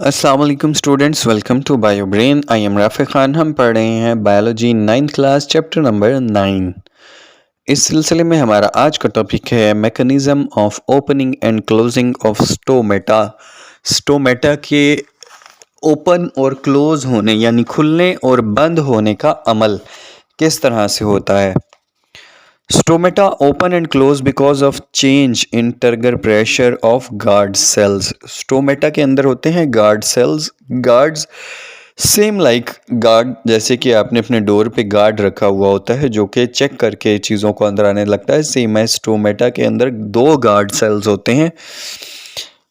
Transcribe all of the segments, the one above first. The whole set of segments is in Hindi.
अस्सलाम वालेकुम students, welcome to Bio Brain. I am Rafay Khan. हम पढ़ रहे हैं biology 9th class chapter number 9। इस सिलसिले में हमारा आज का टॉपिक है mechanism of opening and closing of stomata. Stomata के ओपन और क्लोज होने यानी खुलने और बंद होने का अमल किस तरह से होता है। Stomata open and close because of change in turgor pressure of guard cells. Stomata के अंदर होते हैं guard cells. Guards same like guard, जैसे कि आपने अपने डोर पे गार्ड रखा हुआ होता है जो कि चेक करके चीज़ों को अंदर आने लगता है, सेम है स्टोमेटा के अंदर दो गार्ड सेल्स होते हैं।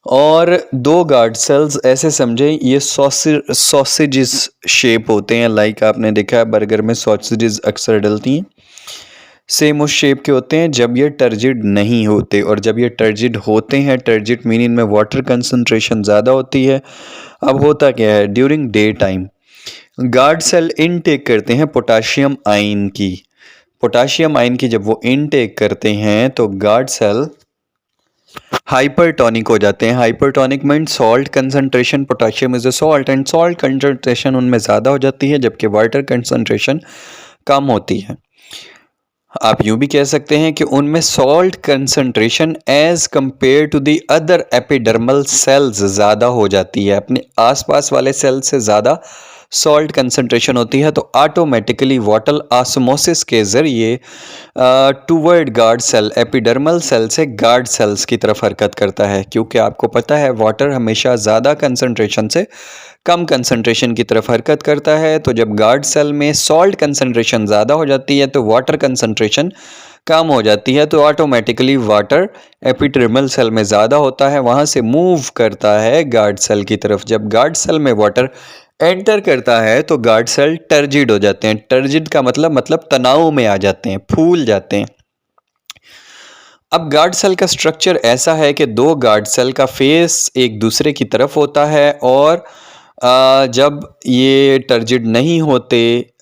और दो गार्ड सेल्स ऐसे समझे ये सॉसेजेस शेप होते हैं। लाइक आपने देखा है बर्गर में सॉसेजेस अक्सर डलती हैं, सेम उस शेप के होते हैं जब ये टर्जिड नहीं होते। और जब ये टर्जिड होते हैं, टर्जिड मीनिंग में वाटर कंसंट्रेशन ज़्यादा होती है। अब होता क्या है, during day time guard cell intake करते हैं पोटाशियम आयन की। पोटाशियम आयन की जब वो इनटेक करते हैं तो गार्ड सेल हाइपरटोनिक हो जाते हैं। Hypertonic mean salt concentration, potassium is a salt and salt concentration उनमें ज़्यादा हो जाती है जबकि वाटर कंसंट्रेशन कम होती है। आप यूँ भी कह सकते हैं कि उनमें salt concentration as compare to the other epidermal cells ज़्यादा हो जाती है। अपने आसपास वाले सेल से ज़्यादा सॉल्ट कंसंट्रेशन होती है तो ऑटोमेटिकली वाटर ऑस्मोसिस के ज़रिए toward guard cell, epidermal cell से गार्ड सेल्स की तरफ हरकत करता है। क्योंकि आपको पता है वाटर हमेशा ज़्यादा कंसंट्रेशन से कम कंसंट्रेशन की तरफ हरकत करता है। तो जब गार्ड सेल में सॉल्ट कंसंट्रेशन ज़्यादा हो जाती है तो वाटर कंसंट्रेशन कम हो जाती है, तो ऑटोमेटिकली वाटर एपिडर्मल सेल में ज़्यादा होता है, वहाँ से मूव करता है गार्ड सेल की तरफ। जब गार्ड सेल में वाटर एंटर करता है तो गार्ड सेल टर्जिड हो जाते हैं। टर्जिड का मतलब तनाव में आ जाते हैं, फूल जाते हैं। अब गार्ड सेल का स्ट्रक्चर ऐसा है कि दो गार्ड सेल का फेस एक दूसरे की तरफ होता है और जब ये टर्जिड नहीं होते,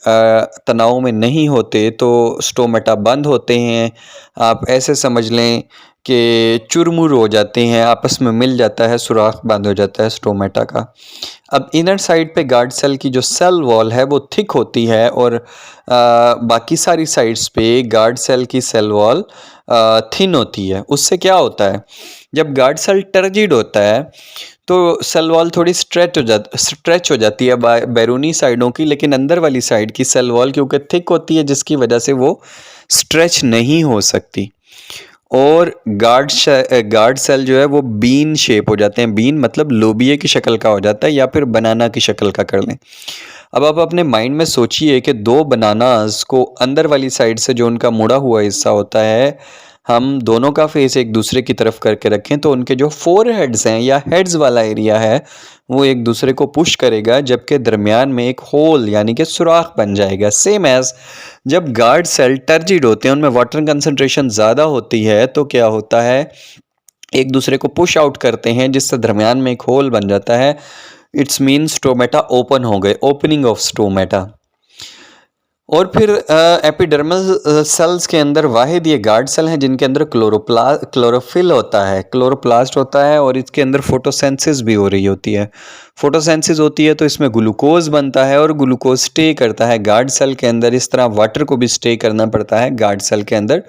तनाव में नहीं होते तो स्टोमेटा बंद होते हैं। आप ऐसे समझ लें कि चुरमुर हो जाते हैं, आपस में मिल जाता है, सुराख बंद हो जाता है स्टोमेटा का। अब इनर साइड पे गार्ड सेल की जो सेल वॉल है वो थिक होती है और बाकी सारी साइड्स पे गार्ड सेल की सेल वॉल थिन होती है। उससे क्या होता है, जब गार्ड सेल टर्जिड होता है तो सेल वॉल थोड़ी स्ट्रेच हो जाती है बैरूनी साइडों की, लेकिन अंदर वाली साइड की सेल वॉल क्योंकि थिक होती है जिसकी वजह से वो स्ट्रेच नहीं हो सकती। और गार्ड सेल जो है वो बीन शेप हो जाते हैं। बीन मतलब लोबिये की शक्ल का हो जाता है या फिर बनाना की शक्ल का कर लें। अब आप अपने माइंड में सोचिए कि दो बनानास को अंदर वाली साइड से जो उनका मुड़ा हुआ हिस्सा होता है, हम दोनों का फेस एक दूसरे की तरफ करके रखें तो उनके जो फोर हेड्स हैं या हेड्स वाला एरिया है वो एक दूसरे को पुश करेगा, जबकि दरमियान में एक होल यानी कि सुराख बन जाएगा। सेम एज जब गार्ड सेल टर्जिड होते हैं, उनमें वाटर कंसंट्रेशन ज़्यादा होती है तो क्या होता है, एक दूसरे को पुश आउट करते हैं जिससे दरमियान में एक होल बन जाता है। इट्स मीन स्टोमेटा ओपन हो गए, ओपनिंग ऑफ स्टोमेटा। और फिर एपिडर्मल सेल्स के अंदर वाहिद ये गार्ड सेल हैं जिनके अंदर क्लोरोफिल होता है, क्लोरोप्लास्ट होता है और इसके अंदर फोटोसेंसिस भी हो रही होती है। फोटोसेंसिस होती है तो इसमें ग्लूकोज बनता है और ग्लूकोज स्टे करता है गार्ड सेल के अंदर। इस तरह वाटर को भी स्टे करना पड़ता है गार्ड सेल के अंदर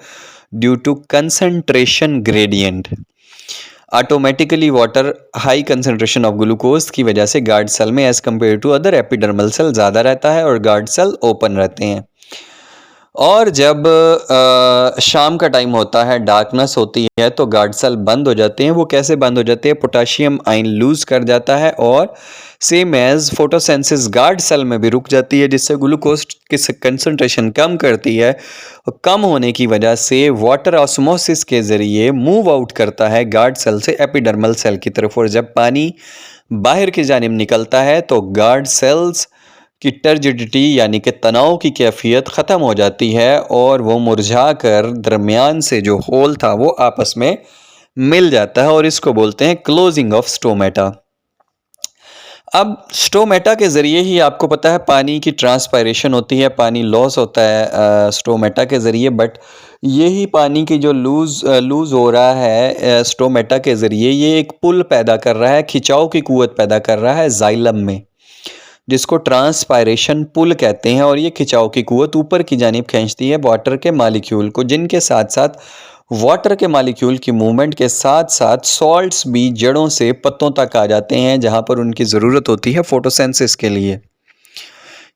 due to concentration gradient. Automatically water high concentration of glucose की वजह से गार्ड सेल में as compare to other epidermal cell ज़्यादा रहता है और गार्ड सेल ओपन रहते हैं। और जब शाम का टाइम होता है, डार्कनेस होती है तो गार्ड सेल बंद हो जाते हैं। वो कैसे बंद हो जाते हैं, पोटाशियम आयन लूज कर जाता है और same as photosynthesis guard cell में भी रुक जाती है जिससे ग्लूकोज की कंसंट्रेशन कम करती है। और कम होने की वजह से वाटर ऑस्मोसिस के ज़रिए मूव आउट करता है गार्ड सेल से एपिडर्मल सेल की तरफ। और जब पानी बाहर की जानिब निकलता है तो गार्ड सेल्स की टर्जिडिटी यानी कि तनाव की कैफियत ख़त्म हो जाती है और वो मुरझा कर दरमियान से जो होल था वो आपस में मिल जाता है और इसको बोलते हैं क्लोजिंग ऑफ स्टोमेटा। अब स्टोमेटा के ज़रिए ही आपको पता है पानी की ट्रांसपायरेशन होती है, पानी लॉस होता है स्टोमेटा के ज़रिए। बट यही पानी की जो लूज़ हो रहा है स्टोमेटा के ज़रिए, ये एक पुल पैदा कर रहा है, खिंचाव की क़ुव्वत पैदा कर रहा है जाइलम में, जिसको ट्रांसपायरेशन पुल कहते हैं। और ये खिंचाव की क़ुव्वत ऊपर की जानिब खींचती है वाटर के मॉलिक्यूल को, जिनके साथ साथ वाटर के मॉलिक्यूल की मूवमेंट के साथ साथ सॉल्ट्स भी जड़ों से पत्तों तक आ जाते हैं, जहाँ पर उनकी ज़रूरत होती है फोटोसिंथेसिस के लिए।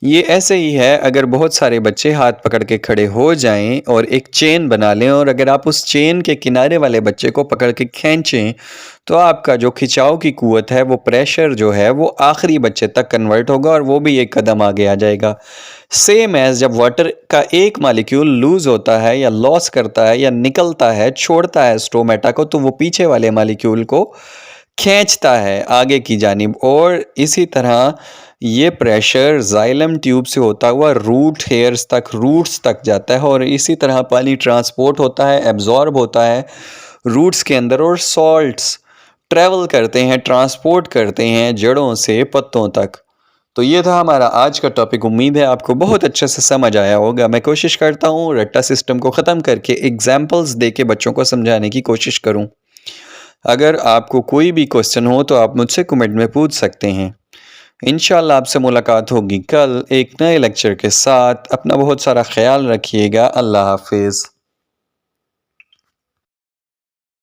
ये ऐसे ही है, अगर बहुत सारे बच्चे हाथ पकड़ के खड़े हो जाएं और एक चेन बना लें, और अगर आप उस चेन के किनारे वाले बच्चे को पकड़ के खींचें, तो आपका जो खिंचाव की क़ुव्वत है, वो प्रेशर जो है वो आखिरी बच्चे तक कन्वर्ट होगा और वो भी एक कदम आगे आ जाएगा। सेम एज़ जब वाटर का एक मॉलिक्यूल लूज़ होता है या लॉस करता है या निकलता है, छोड़ता है स्टोमेटा को, तो वो पीछे वाले मॉलिक्यूल को खींचता है आगे की जानिब। और इसी तरह ये प्रेशर जाइलम ट्यूब से होता हुआ रूट्स तक जाता है, और इसी तरह पानी ट्रांसपोर्ट होता है, एब्जॉर्ब होता है रूट्स के अंदर, और सॉल्ट्स ट्रैवल करते हैं, ट्रांसपोर्ट करते हैं जड़ों से पत्तों तक। तो ये था हमारा आज का टॉपिक। उम्मीद है आपको बहुत अच्छे से समझ आया होगा। मैं कोशिश करता हूँ रट्टा सिस्टम को ख़त्म करके एग्जाम्पल्स दे के बच्चों को समझाने की कोशिश करूँ। अगर आपको कोई भी क्वेश्चन हो तो आप मुझसे कमेंट में पूछ सकते हैं। इंशाल्लाह आपसे मुलाकात होगी कल एक नए लेक्चर के साथ। अपना बहुत सारा ख्याल रखिएगा। अल्लाह हाफिज़।